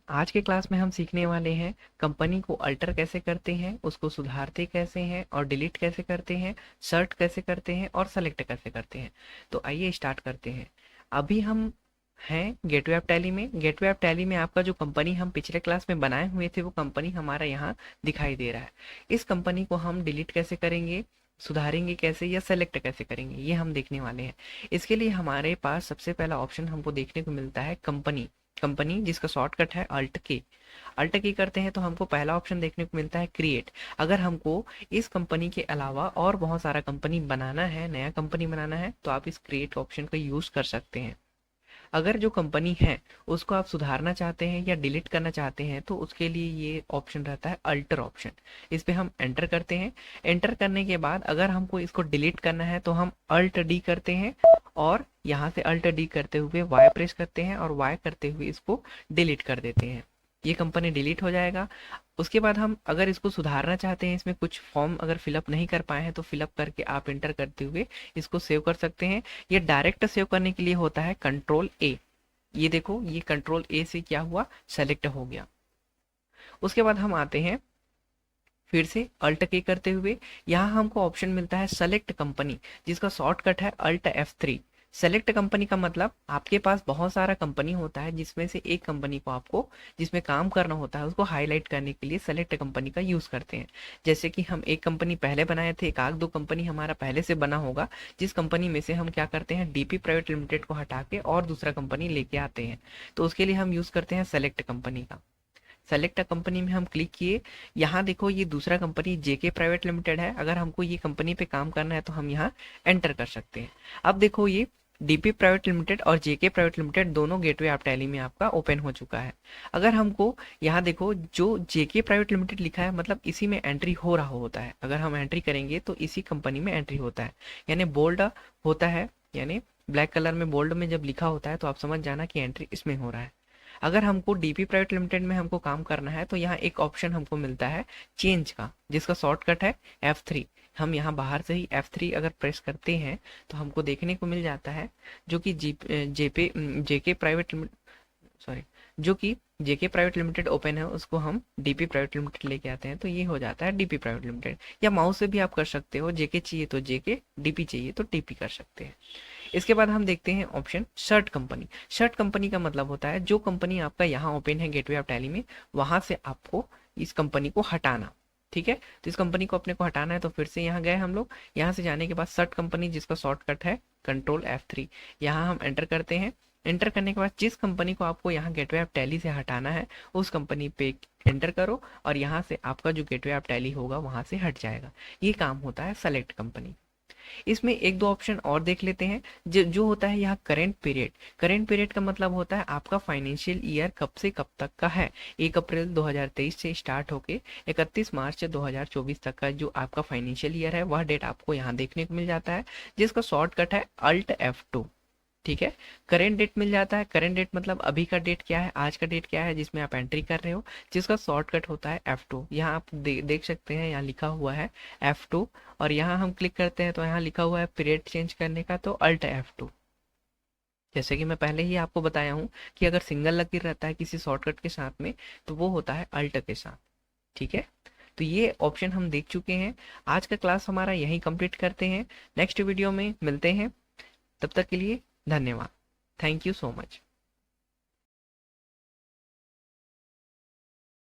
आज के क्लास में हम सीखने वाले हैं कंपनी को अल्टर कैसे करते हैं, उसको सुधारते कैसे हैं और डिलीट कैसे करते हैं, सर्ट कैसे करते हैं और सेलेक्ट कैसे करते हैं। तो आइए स्टार्ट करते हैं। अभी हम हैं गेटवे ऑफ टैली में। गेटवे ऑफ टैली में आपका जो कंपनी हम पिछले क्लास में बनाए हुए थे वो कंपनी हमारा यहाँ दिखाई दे रहा है। इस कंपनी को हम डिलीट कैसे करेंगे, सुधारेंगे कैसे या सेलेक्ट कैसे करेंगे, ये हम देखने वाले हैं। इसके लिए हमारे पास सबसे पहला ऑप्शन हमको देखने को मिलता है कंपनी। कंपनी जिसका शॉर्टकट है अल्ट के। अल्ट की करते हैं तो हमको पहला ऑप्शन देखने को मिलता है क्रिएट। अगर हमको इस कंपनी के अलावा और बहुत सारा कंपनी बनाना है, नया कंपनी बनाना है, तो आप इस क्रिएट ऑप्शन का यूज कर सकते हैं। अगर जो कंपनी है उसको आप सुधारना चाहते हैं या डिलीट करना चाहते हैं तो उसके लिए ये ऑप्शन रहता है अल्टर ऑप्शन। इस पे हम एंटर करते हैं। एंटर करने के बाद अगर हमको इसको डिलीट करना है तो हम अल्ट डी करते हैं और यहाँ से अल्ट डी करते हुए वाई प्रेस करते हैं और वाई करते हुए इसको डिलीट कर देते हैं। ये कंपनी डिलीट हो जाएगा। उसके बाद हम अगर इसको सुधारना चाहते हैं, इसमें कुछ फॉर्म अगर फिलअप नहीं कर पाए हैं तो फिलअप करके आप एंटर करते हुए इसको सेव कर सकते हैं। ये डायरेक्ट सेव करने के लिए होता है कंट्रोल ए। ये देखो, ये कंट्रोल ए से क्या हुआ, सेलेक्ट हो गया। उसके बाद हम आते हैं फिर से अल्ट के करते हुए, यहाँ हमको ऑप्शन मिलता है सेलेक्ट कंपनी, जिसका शॉर्टकट है अल्ट F3। सेलेक्ट कंपनी का मतलब आपके पास बहुत सारा कंपनी होता है जिसमें से एक कंपनी को आपको जिसमें काम करना होता है उसको हाईलाइट करने के लिए सेलेक्ट कंपनी का यूज करते हैं। जैसे कि हम एक कंपनी पहले बनाए थे, एक आध दो कंपनी हमारा पहले से बना होगा, जिस कंपनी में से हम क्या करते हैं डीपी प्राइवेट लिमिटेड को हटा के और दूसरा कंपनी लेके आते हैं, तो उसके लिए हम यूज करते हैं सेलेक्ट कंपनी का। सेलेक्ट कंपनी में हम क्लिक किए। यहाँ देखो ये दूसरा कंपनी जेके प्राइवेट लिमिटेड है। अगर हमको ये कंपनी पे काम करना है तो हम यहाँ एंटर कर सकते हैं। अब देखो ये डीपी प्राइवेट लिमिटेड और जेके प्राइवेट लिमिटेड दोनों गेटवे ऑफ टैली में आपका ओपन हो चुका है। अगर हमको यहाँ देखो जो जेके प्राइवेट लिमिटेड लिखा है मतलब इसी में एंट्री हो रहा होता है। अगर हम एंट्री करेंगे तो इसी कंपनी में एंट्री होता है, यानी बोल्ड होता है, यानी ब्लैक कलर में बोल्ड में जब लिखा होता है तो आप समझ जाना कि एंट्री इसमें हो रहा है। अगर हमको डीपी प्राइवेट लिमिटेड में हमको काम करना है तो यहाँ एक ऑप्शन हमको मिलता है चेंज का, जिसका शॉर्टकट है F3। हम यहाँ बाहर से ही F3 अगर प्रेस करते हैं तो हमको देखने को मिल जाता है जो कि जेके प्राइवेट सॉरी जो कि जेके प्राइवेट लिमिटेड ओपन है उसको हम डीपी प्राइवेट लिमिटेड लेके आते हैं तो ये हो जाता है डीपी प्राइवेट लिमिटेड। या माउस से भी आप कर सकते हो, जेके चाहिए तो जेके, डीपी चाहिए तो डीपी कर सकते हैं। इसके बाद हम देखते हैं option shirt company. Shirt company का मतलब होता है जो कंपनी आपका यहाँ ओपन है गेटवे ऑफ टैली में, वहां से आपको इस कंपनी को हटाना। ठीक है, तो इस कंपनी को अपने को हटाना है तो फिर से यहाँ गए हम लोग। यहाँ से जाने के बाद शर्ट कंपनी जिसका शॉर्टकट है कंट्रोल F3, यहाँ हम एंटर करते हैं। एंटर करने के बाद जिस कंपनी को आपको यहाँ गेटवे ऑफ टैली से हटाना है उस कंपनी पे एंटर करो और यहाँ से आपका जो गेटवे ऑफ टैली होगा वहां से हट जाएगा। ये काम होता है सेलेक्ट कंपनी। इसमें एक दो ऑप्शन और देख लेते हैं। जो होता है यहाँ करेंट पीरियड। करेंट पीरियड का मतलब होता है आपका फाइनेंशियल ईयर कब से कब तक का है। 1 अप्रैल 2023 से स्टार्ट होके 31 मार्च 2024 तक का जो आपका फाइनेंशियल ईयर है वह डेट आपको यहाँ देखने को मिल जाता है, जिसका शॉर्टकट है अल्ट F2। ठीक है, करेंट डेट मिल जाता है। करेंट डेट मतलब अभी का डेट क्या है, आज का डेट क्या है जिसमें आप एंट्री कर रहे हो, जिसका शॉर्टकट होता है F2। यहाँ आप देख सकते हैं यहाँ लिखा हुआ है F2 और यहाँ हम क्लिक करते हैं तो यहाँ लिखा हुआ है पीरियड चेंज करने का तो अल्ट F2। जैसे कि मैं पहले ही आपको बताया हूँ कि अगर सिंगल लकीर रहता है किसी शॉर्टकट के साथ में तो वो होता है अल्ट के साथ। ठीक है, तो ये ऑप्शन हम देख चुके हैं। आज का क्लास हमारा यहीं कंप्लीट करते हैं। नेक्स्ट वीडियो में मिलते हैं, तब तक के लिए धन्यवाद। Thank you so much.